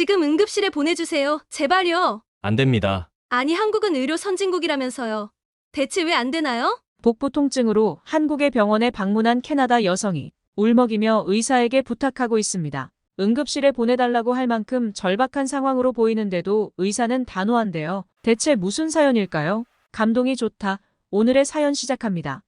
지금 응급실에 보내주세요. 제발요. 안 됩니다. 아니, 한국은 의료 선진국이라면서요. 대체 왜 안 되나요? 복부 통증으로 한국의 병원에 방문한 캐나다 여성이 울먹이며 의사에게 부탁하고 있습니다. 응급실에 보내달라고 할 만큼 절박한 상황으로 보이는데도 의사는 단호한데요. 대체 무슨 사연일까요? 감동이 좋다. 오늘의 사연 시작합니다.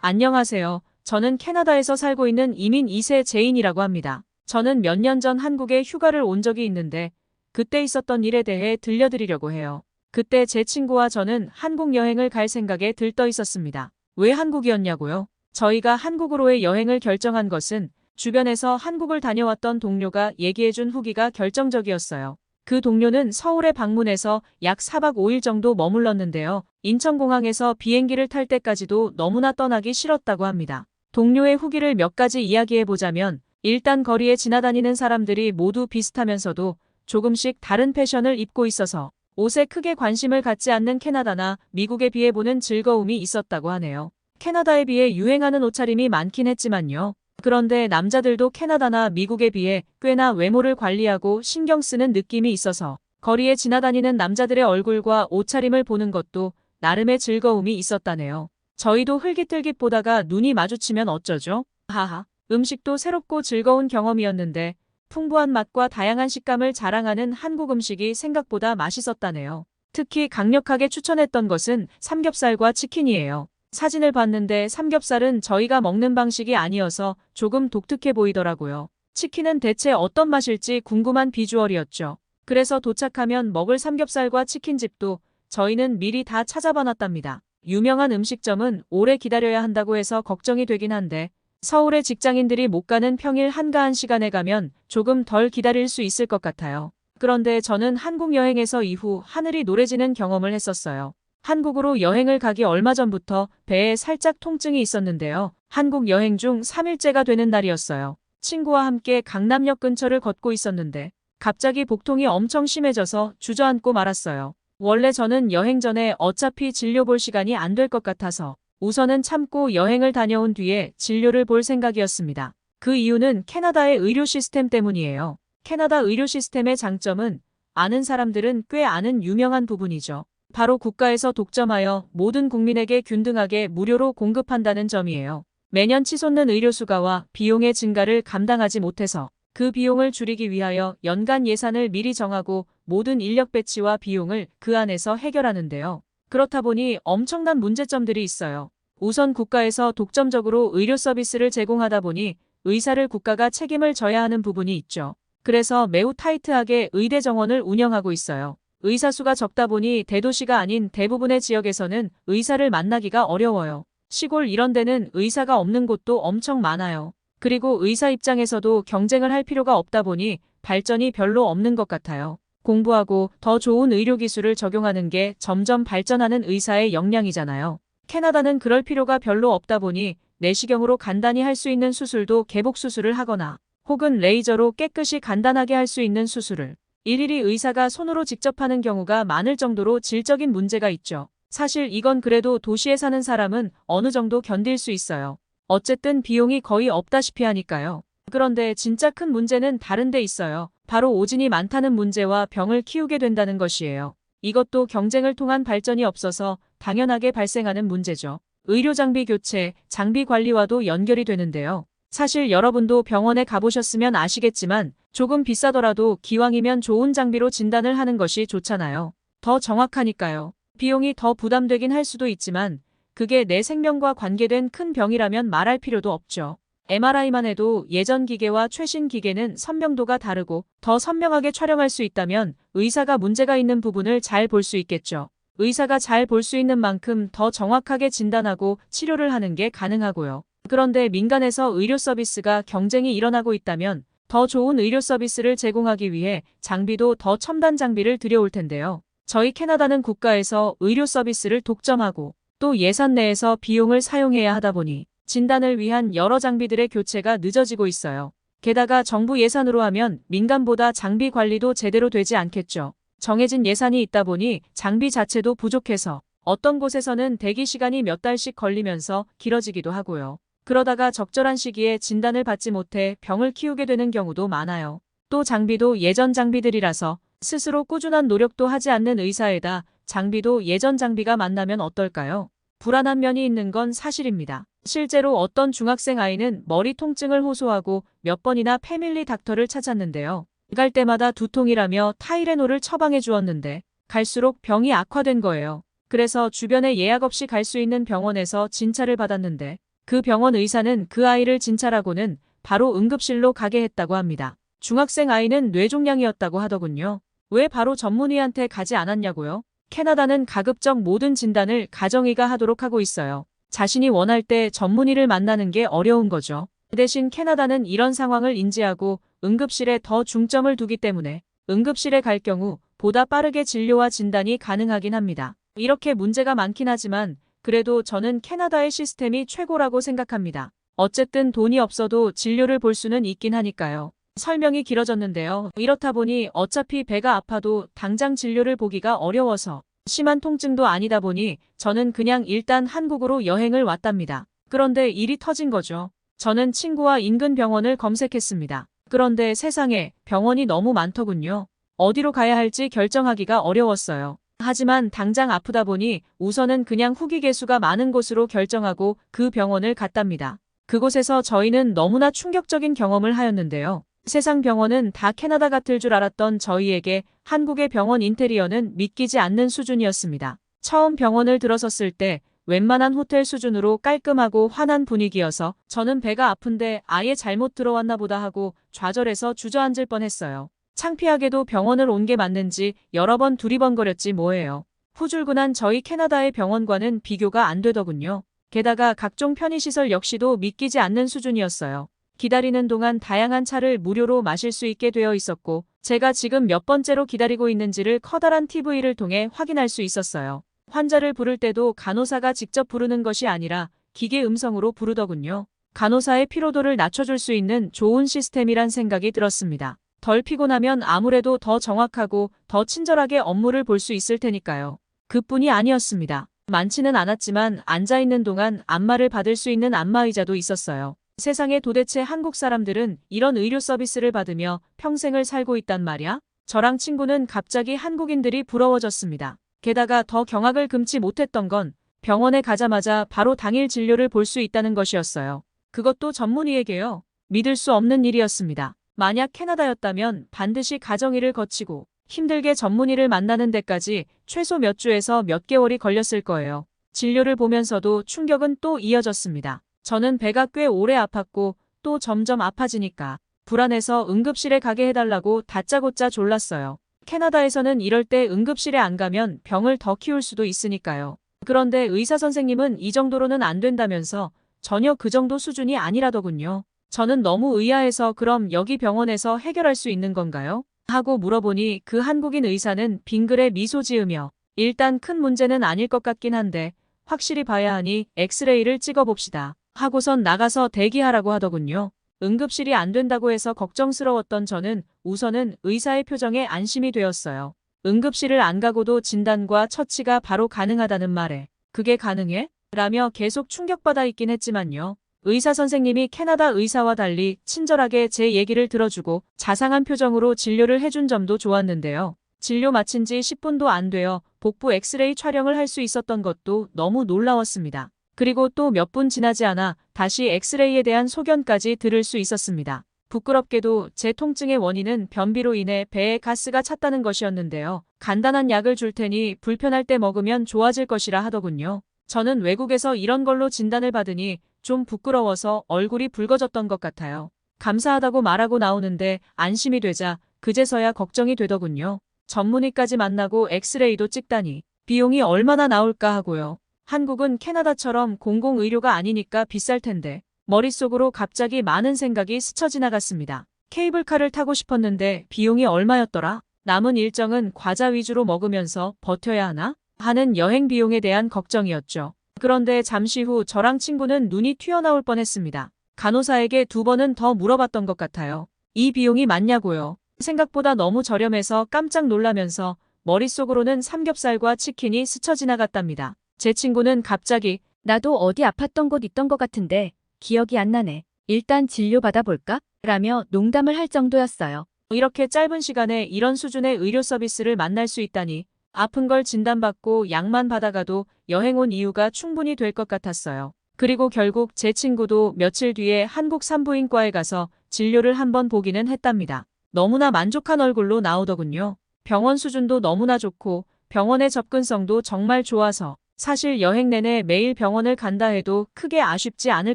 안녕하세요. 저는 캐나다에서 살고 있는 이민 2세 제인이라고 합니다. 저는 몇 년 전 한국에 휴가를 온 적이 있는데 그때 있었던 일에 대해 들려드리려고 해요. 그때 제 친구와 저는 한국 여행을 갈 생각에 들떠 있었습니다. 왜 한국이었냐고요? 저희가 한국으로의 여행을 결정한 것은 주변에서 한국을 다녀왔던 동료가 얘기해준 후기가 결정적이었어요. 그 동료는 서울에 방문해서 약 4박 5일 정도 머물렀는데요. 인천공항에서 비행기를 탈 때까지도 너무나 떠나기 싫었다고 합니다. 동료의 후기를 몇 가지 이야기해보자면 일단 거리에 지나다니는 사람들이 모두 비슷하면서도 조금씩 다른 패션을 입고 있어서 옷에 크게 관심을 갖지 않는 캐나다나 미국에 비해 보는 즐거움이 있었다고 하네요. 캐나다에 비해 유행하는 옷차림이 많긴 했지만요. 그런데 남자들도 캐나다나 미국에 비해 꽤나 외모를 관리하고 신경 쓰는 느낌이 있어서 거리에 지나다니는 남자들의 얼굴과 옷차림을 보는 것도 나름의 즐거움이 있었다네요. 저희도 흘깃흘깃 보다가 눈이 마주치면 어쩌죠? 하하. 음식도 새롭고 즐거운 경험이었는데 풍부한 맛과 다양한 식감을 자랑하는 한국 음식이 생각보다 맛있었다네요. 특히 강력하게 추천했던 것은 삼겹살과 치킨이에요. 사진을 봤는데 삼겹살은 저희가 먹는 방식이 아니어서 조금 독특해 보이더라고요. 치킨은 대체 어떤 맛일지 궁금한 비주얼이었죠. 그래서 도착하면 먹을 삼겹살과 치킨집도 저희는 미리 다 찾아봐놨답니다. 유명한 음식점은 오래 기다려야 한다고 해서 걱정이 되긴 한데 서울의 직장인들이 못 가는 평일 한가한 시간에 가면 조금 덜 기다릴 수 있을 것 같아요. 그런데 저는 한국 여행에서 이후 하늘이 노래지는 경험을 했었어요. 한국으로 여행을 가기 얼마 전부터 배에 살짝 통증이 있었는데요. 한국 여행 중 3일째가 되는 날이었어요. 친구와 함께 강남역 근처를 걷고 있었는데 갑자기 복통이 엄청 심해져서 주저앉고 말았어요. 원래 저는 여행 전에 어차피 진료 볼 시간이 안 될 것 같아서 우선은 참고 여행을 다녀온 뒤에 진료를 볼 생각이었습니다. 그 이유는 캐나다의 의료 시스템 때문이에요. 캐나다 의료 시스템의 장점은 아는 사람들은 꽤 아는 유명한 부분이죠. 바로 국가에서 독점하여 모든 국민에게 균등하게 무료로 공급한다는 점이에요. 매년 치솟는 의료 수가와 비용의 증가를 감당하지 못해서 그 비용을 줄이기 위하여 연간 예산을 미리 정하고 모든 인력 배치와 비용을 그 안에서 해결하는데요. 그렇다 보니 엄청난 문제점들이 있어요. 우선 국가에서 독점적으로 의료 서비스를 제공하다 보니 의사를 국가가 책임을 져야 하는 부분이 있죠. 그래서 매우 타이트하게 의대 정원을 운영하고 있어요. 의사 수가 적다 보니 대도시가 아닌 대부분의 지역에서는 의사를 만나기가 어려워요. 시골 이런 데는 의사가 없는 곳도 엄청 많아요. 그리고 의사 입장에서도 경쟁을 할 필요가 없다 보니 발전이 별로 없는 것 같아요. 공부하고 더 좋은 의료기술을 적용하는 게 점점 발전하는 의사의 역량이잖아요. 캐나다는 그럴 필요가 별로 없다 보니 내시경으로 간단히 할 수 있는 수술도 개복 수술을 하거나 혹은 레이저로 깨끗이 간단하게 할 수 있는 수술을 일일이 의사가 손으로 직접 하는 경우가 많을 정도로 질적인 문제가 있죠. 사실 이건 그래도 도시에 사는 사람은 어느 정도 견딜 수 있어요. 어쨌든 비용이 거의 없다시피 하니까요. 그런데 진짜 큰 문제는 다른 데 있어요. 바로 오진이 많다는 문제와 병을 키우게 된다는 것이에요. 이것도 경쟁을 통한 발전이 없어서 당연하게 발생하는 문제죠. 의료 장비 교체, 장비 관리와도 연결이 되는데요. 사실 여러분도 병원에 가보셨으면 아시겠지만 조금 비싸더라도 기왕이면 좋은 장비로 진단을 하는 것이 좋잖아요. 더 정확하니까요. 비용이 더 부담되긴 할 수도 있지만 그게 내 생명과 관계된 큰 병이라면 말할 필요도 없죠. MRI만 해도 예전 기계와 최신 기계는 선명도가 다르고 더 선명하게 촬영할 수 있다면 의사가 문제가 있는 부분을 잘 볼 수 있겠죠. 의사가 잘 볼 수 있는 만큼 더 정확하게 진단하고 치료를 하는 게 가능하고요. 그런데 민간에서 의료 서비스가 경쟁이 일어나고 있다면 더 좋은 의료 서비스를 제공하기 위해 장비도 더 첨단 장비를 들여올 텐데요. 저희 캐나다는 국가에서 의료 서비스를 독점하고 또 예산 내에서 비용을 사용해야 하다 보니 진단을 위한 여러 장비들의 교체가 늦어지고 있어요. 게다가 정부 예산으로 하면 민간보다 장비 관리도 제대로 되지 않겠죠. 정해진 예산이 있다 보니 장비 자체도 부족해서 어떤 곳에서는 대기 시간이 몇 달씩 걸리면서 길어지기도 하고요. 그러다가 적절한 시기에 진단을 받지 못해 병을 키우게 되는 경우도 많아요. 또 장비도 예전 장비들이라서 스스로 꾸준한 노력도 하지 않는 의사에다 장비도 예전 장비가 만나면 어떨까요? 불안한 면이 있는 건 사실입니다. 실제로 어떤 중학생 아이는 머리 통증을 호소하고 몇 번이나 패밀리 닥터를 찾았는데요. 갈 때마다 두통이라며 타이레놀을 처방해 주었는데 갈수록 병이 악화된 거예요. 그래서 주변에 예약 없이 갈 수 있는 병원에서 진찰을 받았는데 그 병원 의사는 그 아이를 진찰하고는 바로 응급실로 가게 했다고 합니다. 중학생 아이는 뇌종양이었다고 하더군요. 왜 바로 전문의한테 가지 않았냐고요? 캐나다는 가급적 모든 진단을 가정의가 하도록 하고 있어요. 자신이 원할 때 전문의를 만나는 게 어려운 거죠. 대신 캐나다는 이런 상황을 인지하고 응급실에 더 중점을 두기 때문에 응급실에 갈 경우 보다 빠르게 진료와 진단이 가능하긴 합니다. 이렇게 문제가 많긴 하지만 그래도 저는 캐나다의 시스템이 최고라고 생각합니다. 어쨌든 돈이 없어도 진료를 볼 수는 있긴 하니까요. 설명이 길어졌는데요. 이렇다 보니 어차피 배가 아파도 당장 진료를 보기가 어려워서 심한 통증도 아니다 보니 저는 그냥 일단 한국으로 여행을 왔답니다. 그런데 일이 터진 거죠. 저는 친구와 인근 병원을 검색했습니다. 그런데 세상에 병원이 너무 많더군요. 어디로 가야 할지 결정하기가 어려웠어요. 하지만 당장 아프다 보니 우선은 그냥 후기 개수가 많은 곳으로 결정하고 그 병원을 갔답니다. 그곳에서 저희는 너무나 충격적인 경험을 하였는데요. 세상 병원은 다 캐나다 같을 줄 알았던 저희에게 한국의 병원 인테리어는 믿기지 않는 수준이었습니다. 처음 병원을 들어섰을 때 웬만한 호텔 수준으로 깔끔하고 환한 분위기여서 저는 배가 아픈데 아예 잘못 들어왔나 보다 하고 좌절해서 주저앉을 뻔했어요. 창피하게도 병원을 온 게 맞는지 여러 번 두리번거렸지 뭐예요. 후줄근한 저희 캐나다의 병원과는 비교가 안 되더군요. 게다가 각종 편의시설 역시도 믿기지 않는 수준이었어요. 기다리는 동안 다양한 차를 무료로 마실 수 있게 되어 있었고 제가 지금 몇 번째로 기다리고 있는지를 커다란 TV를 통해 확인할 수 있었어요. 환자를 부를 때도 간호사가 직접 부르는 것이 아니라 기계 음성으로 부르더군요. 간호사의 피로도를 낮춰줄 수 있는 좋은 시스템이란 생각이 들었습니다. 덜 피곤하면 아무래도 더 정확하고 더 친절하게 업무를 볼 수 있을 테니까요. 그뿐이 아니었습니다. 많지는 않았지만 앉아있는 동안 안마를 받을 수 있는 안마의자도 있었어요. 세상에 도대체 한국 사람들은 이런 의료 서비스를 받으며 평생을 살고 있단 말이야? 저랑 친구는 갑자기 한국인들이 부러워졌습니다. 게다가 더 경악을 금치 못했던 건 병원에 가자마자 바로 당일 진료를 볼 수 있다는 것이었어요. 그것도 전문의에게요. 믿을 수 없는 일이었습니다. 만약 캐나다였다면 반드시 가정의를 거치고 힘들게 전문의를 만나는 데까지 최소 몇 주에서 몇 개월이 걸렸을 거예요. 진료를 보면서도 충격은 또 이어졌습니다. 저는 배가 꽤 오래 아팠고 또 점점 아파지니까 불안해서 응급실에 가게 해달라고 다짜고짜 졸랐어요. 캐나다에서는 이럴 때 응급실에 안 가면 병을 더 키울 수도 있으니까요. 그런데 의사 선생님은 이 정도로는 안 된다면서 전혀 그 정도 수준이 아니라더군요. 저는 너무 의아해서 그럼 여기 병원에서 해결할 수 있는 건가요? 하고 물어보니 그 한국인 의사는 빙그레 미소 지으며 일단 큰 문제는 아닐 것 같긴 한데 확실히 봐야 하니 엑스레이를 찍어봅시다. 하고선 나가서 대기하라고 하더군요. 응급실이 안 된다고 해서 걱정스러웠던 저는 우선은 의사의 표정에 안심이 되었어요. 응급실을 안 가고도 진단과 처치가 바로 가능하다는 말에 그게 가능해? 라며 계속 충격받아 있긴 했지만요. 의사 선생님이 캐나다 의사와 달리 친절하게 제 얘기를 들어주고 자상한 표정으로 진료를 해준 점도 좋았는데요. 진료 마친 지 10분도 안 되어 복부 엑스레이 촬영을 할 수 있었던 것도 너무 놀라웠습니다. 그리고 또 몇 분 지나지 않아 다시 엑스레이에 대한 소견까지 들을 수 있었습니다. 부끄럽게도 제 통증의 원인은 변비로 인해 배에 가스가 찼다는 것이었는데요. 간단한 약을 줄 테니 불편할 때 먹으면 좋아질 것이라 하더군요. 저는 외국에서 이런 걸로 진단을 받으니 좀 부끄러워서 얼굴이 붉어졌던 것 같아요. 감사하다고 말하고 나오는데 안심이 되자 그제서야 걱정이 되더군요. 전문의까지 만나고 엑스레이도 찍다니 비용이 얼마나 나올까 하고요. 한국은 캐나다처럼 공공의료가 아니니까 비쌀 텐데 머릿속으로 갑자기 많은 생각이 스쳐 지나갔습니다. 케이블카를 타고 싶었는데 비용이 얼마였더라? 남은 일정은 과자 위주로 먹으면서 버텨야 하나? 하는 여행 비용에 대한 걱정이었죠. 그런데 잠시 후 저랑 친구는 눈이 튀어나올 뻔했습니다. 간호사에게 2번은 더 물어봤던 것 같아요. 이 비용이 맞냐고요. 생각보다 너무 저렴해서 깜짝 놀라면서 머릿속으로는 삼겹살과 치킨이 스쳐 지나갔답니다. 제 친구는 갑자기 나도 어디 아팠던 곳 있던 것 같은데 기억이 안 나네. 일단 진료 받아볼까? 라며 농담을 할 정도였어요. 이렇게 짧은 시간에 이런 수준의 의료 서비스를 만날 수 있다니 아픈 걸 진단받고 약만 받아가도 여행 온 이유가 충분히 될 것 같았어요. 그리고 결국 제 친구도 며칠 뒤에 한국 산부인과에 가서 진료를 한번 보기는 했답니다. 너무나 만족한 얼굴로 나오더군요. 병원 수준도 너무나 좋고 병원의 접근성도 정말 좋아서 사실 여행 내내 매일 병원을 간다 해도 크게 아쉽지 않을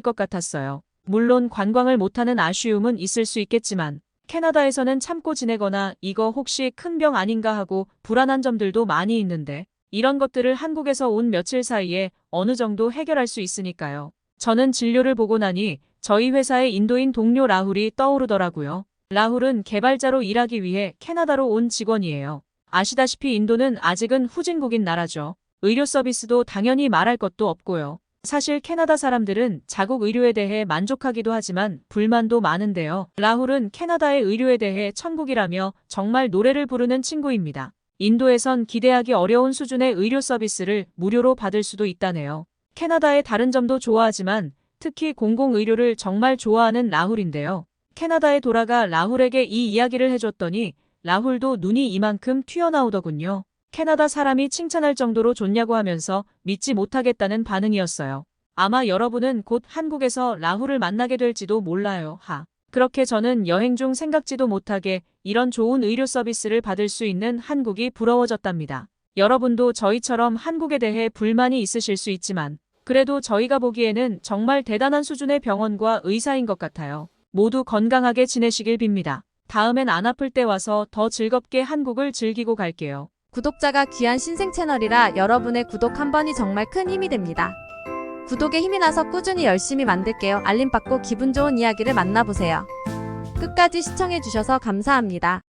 것 같았어요. 물론 관광을 못하는 아쉬움은 있을 수 있겠지만 캐나다에서는 참고 지내거나 이거 혹시 큰 병 아닌가 하고 불안한 점들도 많이 있는데 이런 것들을 한국에서 온 며칠 사이에 어느 정도 해결할 수 있으니까요. 저는 진료를 보고 나니 저희 회사의 인도인 동료 라훌이 떠오르더라고요. 라훌은 개발자로 일하기 위해 캐나다로 온 직원이에요. 아시다시피 인도는 아직은 후진국인 나라죠. 의료 서비스도 당연히 말할 것도 없고요. 사실 캐나다 사람들은 자국 의료에 대해 만족하기도 하지만 불만도 많은데요. 라훌은 캐나다의 의료에 대해 천국이라며 정말 노래를 부르는 친구입니다. 인도에선 기대하기 어려운 수준의 의료 서비스를 무료로 받을 수도 있다네요. 캐나다의 다른 점도 좋아하지만 특히 공공의료를 정말 좋아하는 라훌인데요. 캐나다에 돌아가 라훌에게 이 이야기를 해줬더니 라훌도 눈이 이만큼 튀어나오더군요. 캐나다 사람이 칭찬할 정도로 좋냐고 하면서 믿지 못하겠다는 반응이었어요. 아마 여러분은 곧 한국에서 라훌을 만나게 될지도 몰라요. 그렇게 저는 여행 중 생각지도 못하게 이런 좋은 의료 서비스를 받을 수 있는 한국이 부러워졌답니다. 여러분도 저희처럼 한국에 대해 불만이 있으실 수 있지만 그래도 저희가 보기에는 정말 대단한 수준의 병원과 의사인 것 같아요. 모두 건강하게 지내시길 빕니다. 다음엔 안 아플 때 와서 더 즐겁게 한국을 즐기고 갈게요. 구독자가 귀한 신생 채널이라 여러분의 구독 한 번이 정말 큰 힘이 됩니다. 구독에 힘이 나서 꾸준히 열심히 만들게요. 알림 받고 기분 좋은 이야기를 만나보세요. 끝까지 시청해주셔서 감사합니다.